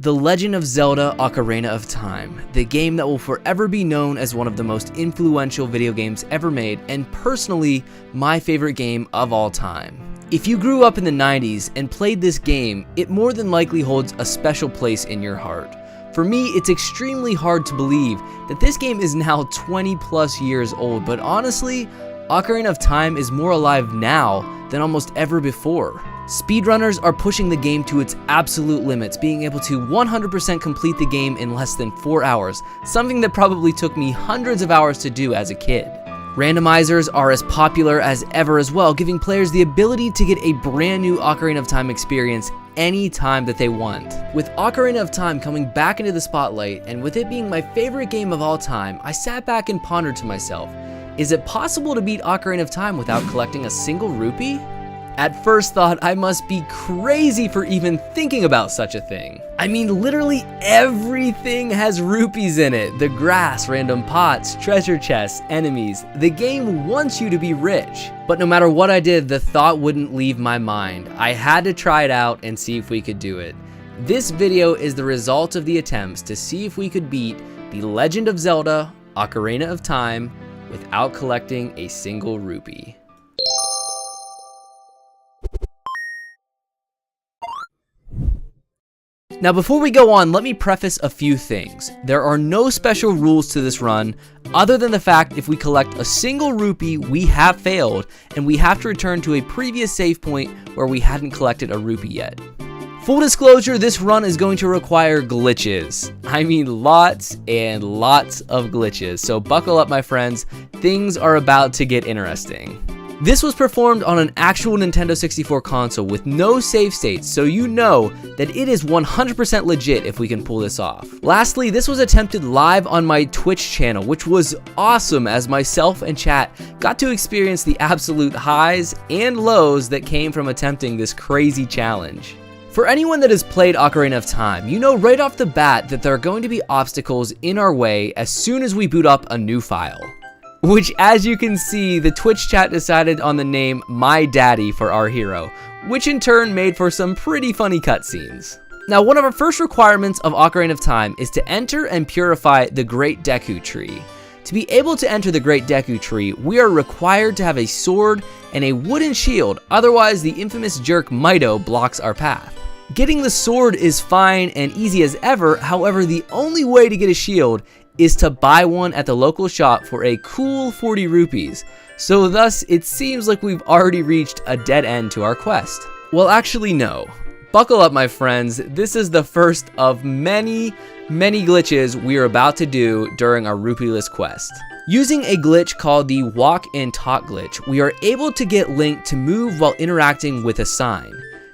The Legend of Zelda: Ocarina of Time, the game that will forever be known as one of the most influential video games ever made, and personally, my favorite game of all time. If you grew up in the 90s and played this game, it more than likely holds a special place in your heart. For me, it's extremely hard to believe that this game is now 20 plus years old, but honestly, Ocarina of Time is more alive now than almost ever before. Speedrunners are pushing the game to its absolute limits, being able to 100% complete the game in less than 4 hours, something that probably took me hundreds of hours to do as a kid. Randomizers are as popular as ever as well, giving players the ability to get a brand new Ocarina of Time experience anytime that they want. With Ocarina of Time coming back into the spotlight, and with it being my favorite game of all time, I sat back and pondered to myself, is it possible to beat Ocarina of Time without collecting a single rupee? At first thought, I must be crazy for even thinking about such a thing. I mean, literally everything has rupees in it. The grass, random pots, treasure chests, enemies. The game wants you to be rich. But no matter what I did, the thought wouldn't leave my mind. I had to try it out and see if we could do it. This video is the result of the attempts to see if we could beat The Legend of Zelda: Ocarina of Time without collecting a single rupee. Now before we go on, let me preface a few things. There are no special rules to this run, other than the fact if we collect a single rupee, we have failed, and we have to return to a previous save point where we hadn't collected a rupee yet. Full disclosure, this run is going to require glitches. I mean lots and lots of glitches, so buckle up my friends, things are about to get interesting. This was performed on an actual Nintendo 64 console with no save states, so you know that it is 100% legit if we can pull this off. Lastly, this was attempted live on my Twitch channel, which was awesome as myself and chat got to experience the absolute highs and lows that came from attempting this crazy challenge. For anyone that has played Ocarina of Time, you know right off the bat that there are going to be obstacles in our way as soon as we boot up a new file. Which, as you can see, the Twitch chat decided on the name My Daddy for our hero, which in turn made for some pretty funny cutscenes. Now, one of our first requirements of Ocarina of Time is to enter and purify the Great Deku Tree. To be able to enter the Great Deku Tree, we are required to have a sword and a wooden shield, otherwise the infamous jerk Mido blocks our path. Getting the sword is fine and easy as ever, however, the only way to get a shield is to buy one at the local shop for a cool 40 rupees, so thus it seems like we've already reached a dead end to our quest. Well, actually no. Buckle up my friends, this is the first of many glitches we are about to do during our rupee-less quest. Using a glitch called the walk and talk glitch, we are able to get Link to move while interacting with a sign.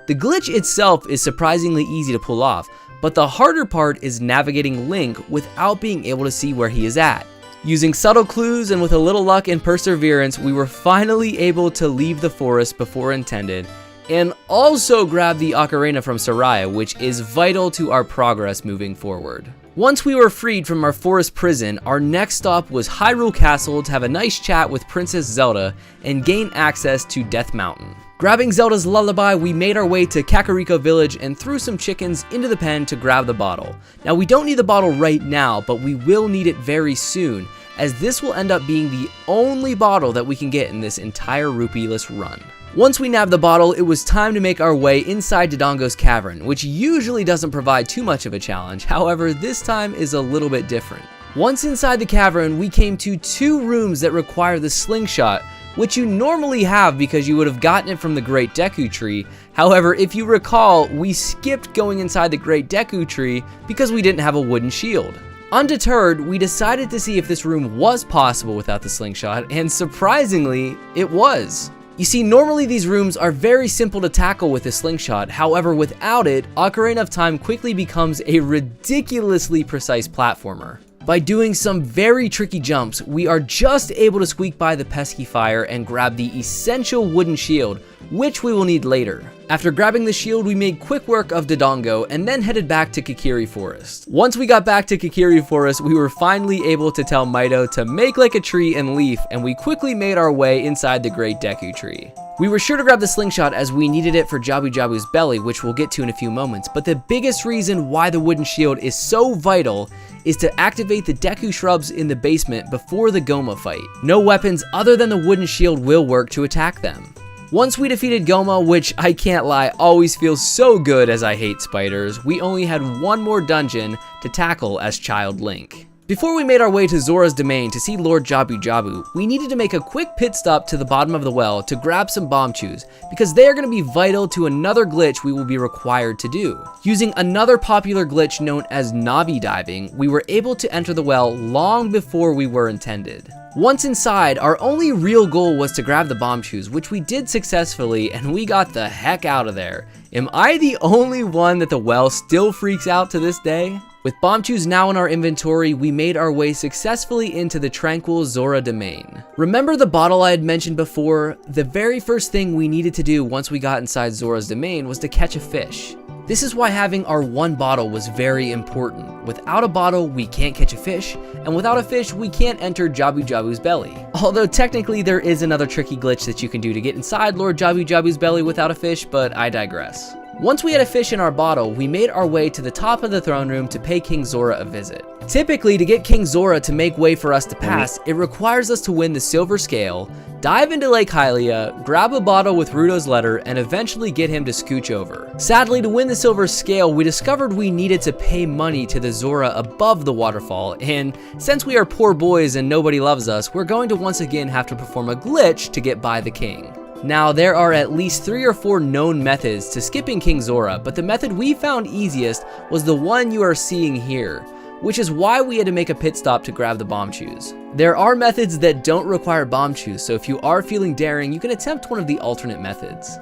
The glitch itself is surprisingly easy to pull off, but the harder part is navigating Link without being able to see where he is at. Using subtle clues and with a little luck and perseverance, we were finally able to leave the forest before intended, and also grab the ocarina from Soraya, which is vital to our progress moving forward. Once we were freed from our forest prison, our next stop was Hyrule Castle to have a nice chat with Princess Zelda and gain access to Death Mountain. Grabbing Zelda's lullaby, we made our way to Kakariko Village and threw some chickens into the pen to grab the bottle. Now, we don't need the bottle right now, but we will need it very soon, as this will end up being the only bottle that we can get in this entire rupee-less run. Once we nabbed the bottle, it was time to make our way inside Dodongo's Cavern, which usually doesn't provide too much of a challenge, however, this time is a little bit different. Once inside the cavern, we came to 2 rooms that require the slingshot, which you normally have because you would have gotten it from the Great Deku Tree. However, if you recall, we skipped going inside the Great Deku Tree because we didn't have a wooden shield. Undeterred, we decided to see if this room was possible without the slingshot, and surprisingly, it was. You see, normally these rooms are very simple to tackle with a slingshot, however without it, Ocarina of Time quickly becomes a ridiculously precise platformer. By doing some very tricky jumps, we are just able to squeak by the pesky fire and grab the essential wooden shield, which we will need later. After grabbing the shield, we made quick work of Dodongo and then headed back to Kokiri Forest. Once we got back to Kokiri Forest, we were finally able to tell Mido to make like a tree and leaf, and we quickly made our way inside the great Deku tree. We were sure to grab the slingshot as we needed it for Jabu-Jabu's belly, which we'll get to in a few moments, but the biggest reason why the wooden shield is so vital is to activate the Deku shrubs in the basement before the Goma fight. No weapons other than the wooden shield will work to attack them. Once we defeated Goma, which I can't lie always feels so good as I hate spiders, we only had one more dungeon to tackle as Child Link. Before we made our way to Zora's domain to see Lord Jabu-Jabu, we needed to make a quick pit stop to the bottom of the well to grab some bomb chews, because they are going to be vital to another glitch we will be required to do. Using another popular glitch known as knobby diving, we were able to enter the well long before we were intended. Once inside, our only real goal was to grab the bomb chews, which we did successfully, and we got the heck out of there. Am I the only one that the well still freaks out to this day? With bomb chews now in our inventory, we made our way successfully into the tranquil Zora domain. Remember the bottle I had mentioned before? The very first thing we needed to do once we got inside Zora's domain was to catch a fish. This is why having our one bottle was very important. Without a bottle, we can't catch a fish, and without a fish, we can't enter Jabu-Jabu's belly. Although technically there is another tricky glitch that you can do to get inside Lord Jabu-Jabu's belly without a fish, but I digress. Once we had a fish in our bottle, we made our way to the top of the throne room to pay King Zora a visit. Typically, to get King Zora to make way for us to pass, it requires us to win the silver scale, dive into Lake Hylia, grab a bottle with Ruto's letter, and eventually get him to scooch over. Sadly, to win the silver scale, we discovered we needed to pay money to the Zora above the waterfall, and since we are poor boys and nobody loves us, we're going to once again have to perform a glitch to get by the king. Now, there are at least 3 or 4 known methods to skipping King Zora, but the method we found easiest was the one you are seeing here, which is why we had to make a pit stop to grab the bomb chews. There are methods that don't require bomb chews, so if you are feeling daring, you can attempt one of the alternate methods.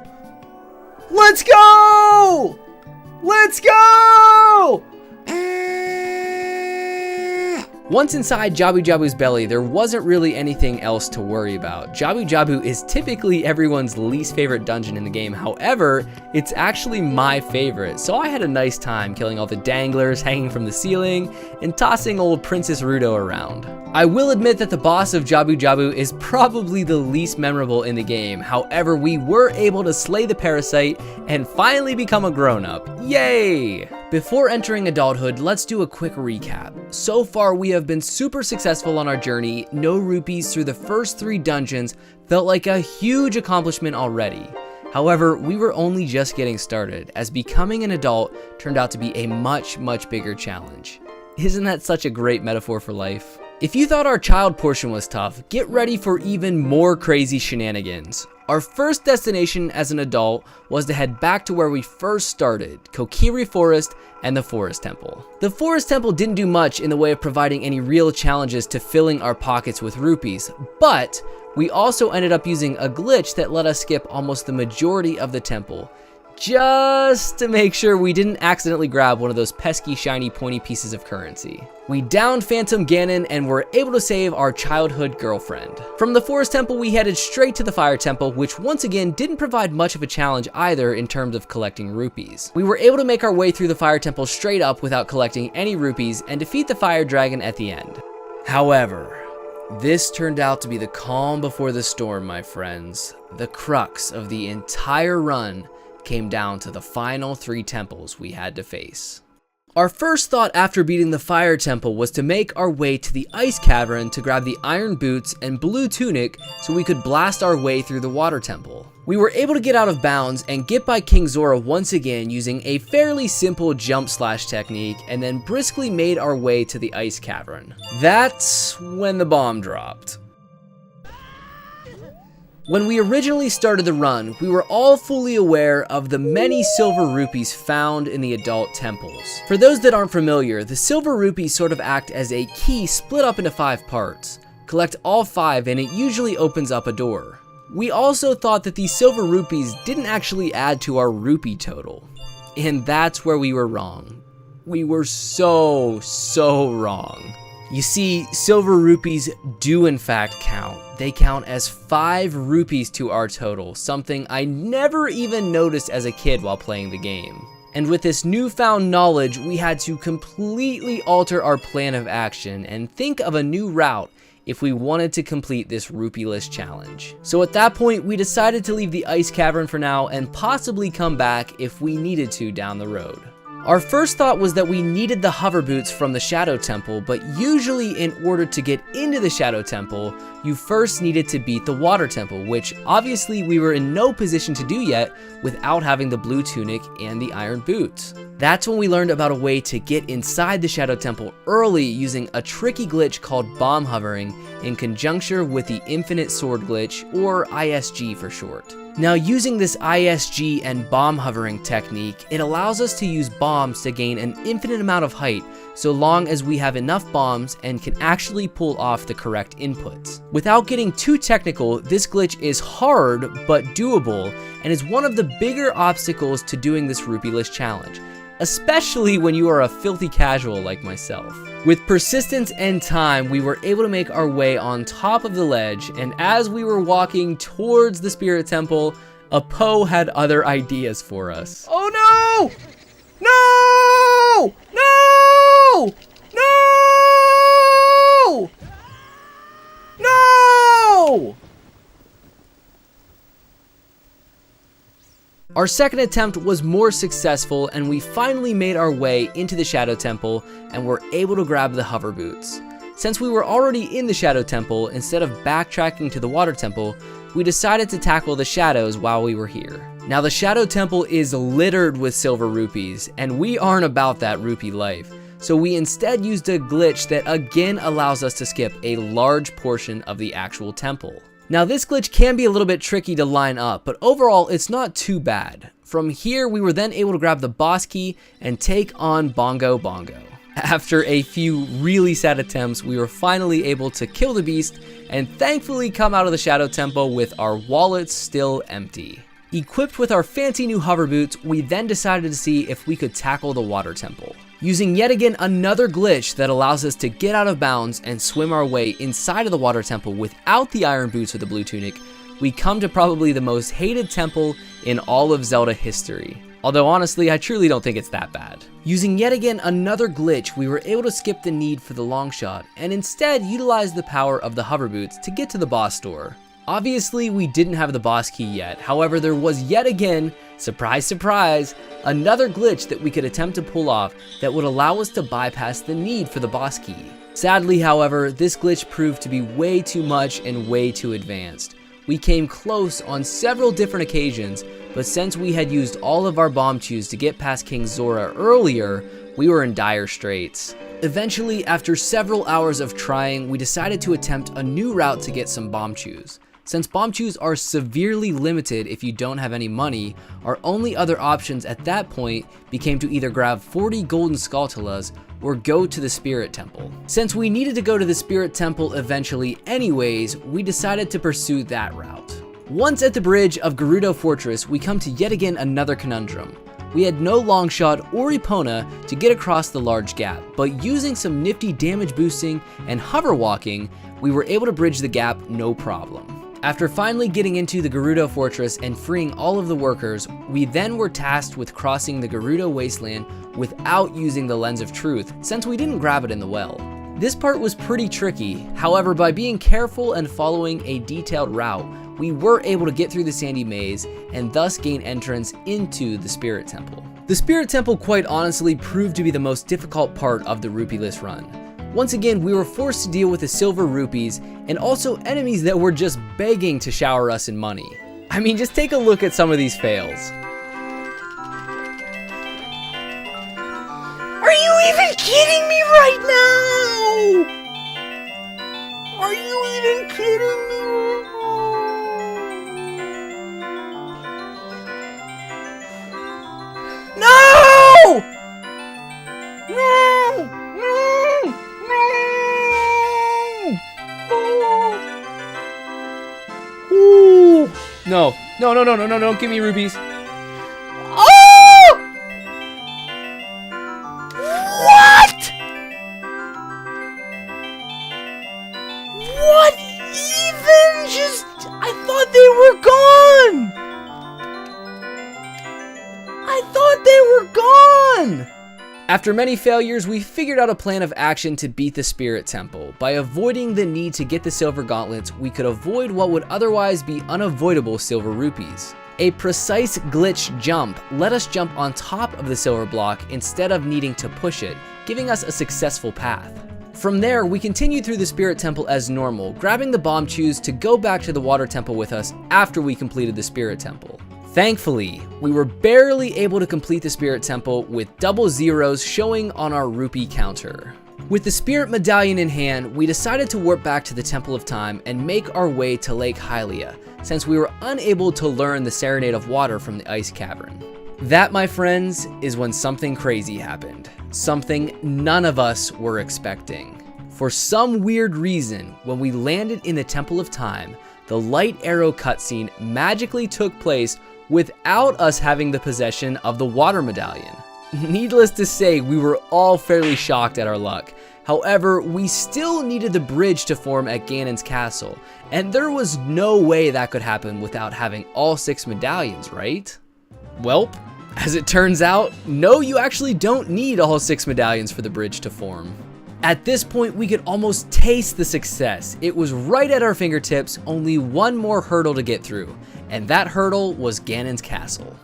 Let's go! Let's go! Once inside Jabu-Jabu's belly, there wasn't really anything else to worry about. Jabu-Jabu is typically everyone's least favorite dungeon in the game. However, it's actually my favorite, so I had a nice time killing all the danglers hanging from the ceiling and tossing old Princess Ruto around. I will admit that the boss of Jabu-Jabu is probably the least memorable in the game. However, we were able to slay the parasite and finally become a grown-up. Yay! Before entering adulthood, let's do a quick recap. So far, we have been super successful on our journey. No rupees through the first 3 dungeons felt like a huge accomplishment already. However, we were only just getting started, as becoming an adult turned out to be a much bigger challenge. Isn't that such a great metaphor for life? If you thought our child portion was tough, get ready for even more crazy shenanigans. Our first destination as an adult was to head back to where we first started, Kokiri Forest and the Forest Temple. The Forest Temple didn't do much in the way of providing any real challenges to filling our pockets with rupees, but we also ended up using a glitch that let us skip almost the majority of the temple, just to make sure we didn't accidentally grab one of those pesky shiny pointy pieces of currency. We downed Phantom Ganon and were able to save our childhood girlfriend. From the Forest Temple, we headed straight to the Fire Temple, which once again didn't provide much of a challenge either in terms of collecting rupees. We were able to make our way through the Fire Temple straight up without collecting any rupees and defeat the Fire Dragon at the end. However, this turned out to be the calm before the storm, my friends. The crux of the entire run came down to the final 3 temples we had to face. Our first thought after beating the Fire Temple was to make our way to the Ice Cavern to grab the Iron Boots and Blue Tunic so we could blast our way through the Water Temple. We were able to get out of bounds and get by King Zora once again using a fairly simple jump slash technique, and then briskly made our way to the Ice Cavern. That's when the bomb dropped. When we originally started the run, we were all fully aware of the many silver rupees found in the adult temples. For those that aren't familiar, the silver rupees sort of act as a key split up into 5 parts. Collect all 5 and it usually opens up a door. We also thought that these silver rupees didn't actually add to our rupee total. And that's where we were wrong. We were so wrong. You see, silver rupees do in fact count. They count as 5 rupees to our total, something I never even noticed as a kid while playing the game. And with this newfound knowledge, we had to completely alter our plan of action and think of a new route if we wanted to complete this rupee-less challenge. So at that point, we decided to leave the ice cavern for now and possibly come back if we needed to down the road. Our first thought was that we needed the hover boots from the Shadow Temple, but usually in order to get into the Shadow Temple, you first needed to beat the Water Temple, which obviously we were in no position to do yet without having the blue tunic and the iron boots. That's when we learned about a way to get inside the Shadow Temple early using a tricky glitch called bomb hovering in conjunction with the infinite sword glitch, or ISG for short. Now, using this ISG and bomb hovering technique, it allows us to use bombs to gain an infinite amount of height so long as we have enough bombs and can actually pull off the correct inputs. Without getting too technical, this glitch is hard but doable and is one of the bigger obstacles to doing this rupee-less challenge, especially when you are a filthy casual like myself. With persistence and time, we were able to make our way on top of the ledge, and as we were walking towards the Spirit Temple, Apo had other ideas for us. Oh no! No! No! No! No! Our second attempt was more successful, and we finally made our way into the Shadow Temple and were able to grab the hover boots. Since we were already in the Shadow Temple, instead of backtracking to the Water Temple, we decided to tackle the shadows while we were here. Now, the Shadow Temple is littered with silver rupees, and we aren't about that rupee life. So we instead used a glitch that again allows us to skip a large portion of the actual temple. Now, this glitch can be a little bit tricky to line up, but overall it's not too bad. From here, we were then able to grab the boss key and take on Bongo Bongo. After a few really sad attempts, we were finally able to kill the beast and thankfully come out of the Shadow Temple with our wallets still empty. Equipped with our fancy new hover boots, we then decided to see if we could tackle the Water Temple. Using yet again another glitch that allows us to get out of bounds and swim our way inside of the Water Temple without the iron boots or the blue tunic, we come to probably the most hated temple in all of Zelda history. Although honestly, I truly don't think it's that bad. Using yet again another glitch, we were able to skip the need for the long shot and instead utilize the power of the hover boots to get to the boss door. Obviously, we didn't have the boss key yet. However, there was yet again, surprise, surprise, another glitch that we could attempt to pull off that would allow us to bypass the need for the boss key. Sadly, however, this glitch proved to be way too much and way too advanced. We came close on several different occasions, but since we had used all of our bomb chews to get past King Zora earlier, we were in dire straits. Eventually, after several hours of trying, we decided to attempt a new route to get some bomb chews. Since bomb chews are severely limited if you don't have any money, our only other options at that point became to either grab 40 golden Skulltulas or go to the Spirit Temple. Since we needed to go to the Spirit Temple eventually anyways, we decided to pursue that route. Once at the bridge of Gerudo Fortress, we come to yet again another conundrum. We had no long shot or Epona to get across the large gap, but using some nifty damage boosting and hover walking, we were able to bridge the gap no problem. After finally getting into the Gerudo Fortress and freeing all of the workers, we then were tasked with crossing the Gerudo Wasteland without using the Lens of Truth, since we didn't grab it in the well. This part was pretty tricky, however, by being careful and following a detailed route, we were able to get through the sandy maze and thus gain entrance into the Spirit Temple. The Spirit Temple quite honestly proved to be the most difficult part of the rupee-less run. Once again, we were forced to deal with the silver rupees and also enemies that were just begging to shower us in money. I mean, just take a look at some of these fails. Are you even kidding me right now? Are you even kidding me right now? No! No! No! Ooh. No, don't give me rupees. Oh! What? were gone! I thought they were gone! After many failures, we figured out a plan of action to beat the Spirit Temple. By avoiding the need to get the Silver Gauntlets, we could avoid what would otherwise be unavoidable Silver Rupees. A precise glitch jump let us jump on top of the silver block instead of needing to push it, giving us a successful path. From there, we continued through the Spirit Temple as normal, grabbing the bomb chews to go back to the Water Temple with us after we completed the Spirit Temple. Thankfully, we were barely able to complete the Spirit Temple with double zeros showing on our rupee counter. With the Spirit Medallion in hand, we decided to warp back to the Temple of Time and make our way to Lake Hylia, since we were unable to learn the Serenade of Water from the Ice Cavern. That, my friends, is when something crazy happened. Something none of us were expecting. For some weird reason, when we landed in the Temple of Time, the light arrow cutscene magically took place without us having the possession of the Water Medallion. Needless to say, we were all fairly shocked at our luck. However, we still needed the bridge to form at Ganon's castle, and there was no way that could happen without having all 6 medallions, right? Welp, as it turns out, no, you actually don't need all 6 medallions for the bridge to form. At this point, we could almost taste the success. It was right at our fingertips, only one more hurdle to get through, and that hurdle was Ganon's castle.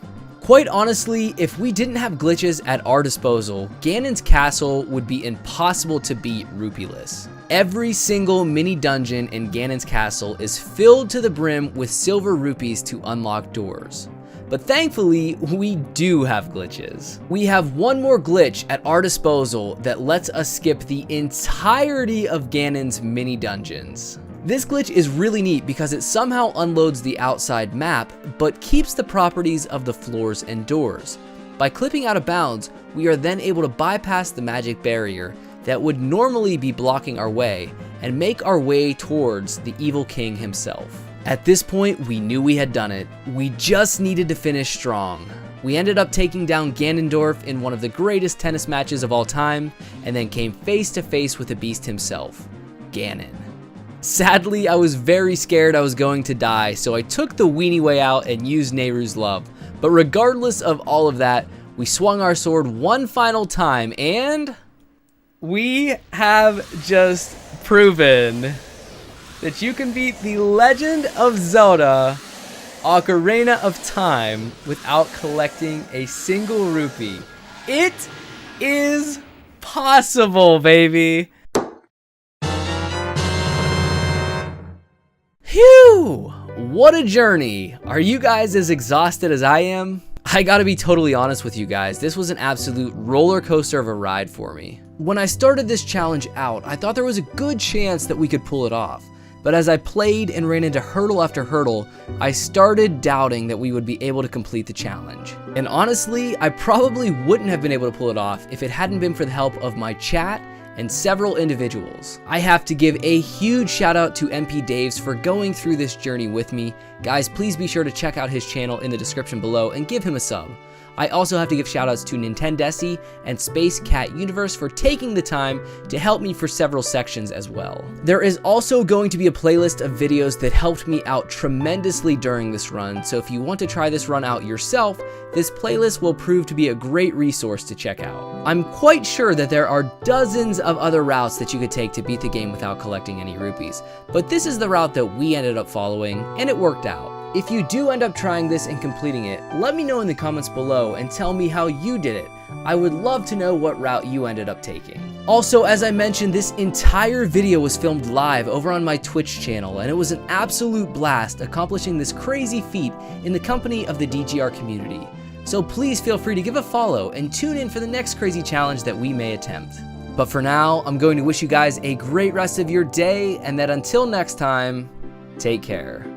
Quite honestly, if we didn't have glitches at our disposal, Ganon's castle would be impossible to beat Rupee-less. Every single mini dungeon in Ganon's castle is filled to the brim with silver rupees to unlock doors. But thankfully, we do have glitches. We have one more glitch at our disposal that lets us skip the entirety of Ganon's mini dungeons. This glitch is really neat because it somehow unloads the outside map, but keeps the properties of the floors and doors. By clipping out of bounds, we are then able to bypass the magic barrier that would normally be blocking our way and make our way towards the evil king himself. At this point, we knew we had done it. We just needed to finish strong. We ended up taking down Ganondorf in one of the greatest tennis matches of all time, and then came face to face with the beast himself, Ganon. Sadly, I was very scared I was going to die, so I took the weenie way out and used Nehru's love. But regardless of all of that, we swung our sword one final time, and we have just proven that you can beat The Legend of Zelda Ocarina of Time without collecting a single rupee. It is possible, baby. Phew! What a journey. Are you guys as exhausted as I am? I gotta be totally honest with you guys, this was an absolute roller coaster of a ride for me. When I started this challenge out, I thought there was a good chance that we could pull it off. But as I played and ran into hurdle after hurdle, I started doubting that we would be able to complete the challenge. And honestly, I probably wouldn't have been able to pull it off if it hadn't been for the help of my chat and several individuals. I have to give a huge shout out to MPDaves for going through this journey with me. Guys, please be sure to check out his channel in the description below and give him a sub. I also have to give shoutouts to Nintendesi and SpaceKatUniverse for taking the time to help me for several sections as well. There is also going to be a playlist of videos that helped me out tremendously during this run, so if you want to try this run out yourself, this playlist will prove to be a great resource to check out. I'm quite sure that there are dozens of other routes that you could take to beat the game without collecting any rupees, but this is the route that we ended up following, and it worked out. If you do end up trying this and completing it, let me know in the comments below and tell me how you did it. I would love to know what route you ended up taking. Also, as I mentioned, this entire video was filmed live over on my Twitch channel, and it was an absolute blast accomplishing this crazy feat in the company of the DGR community. So please feel free to give a follow and tune in for the next crazy challenge that we may attempt. But for now, I'm going to wish you guys a great rest of your day, and that until next time, take care.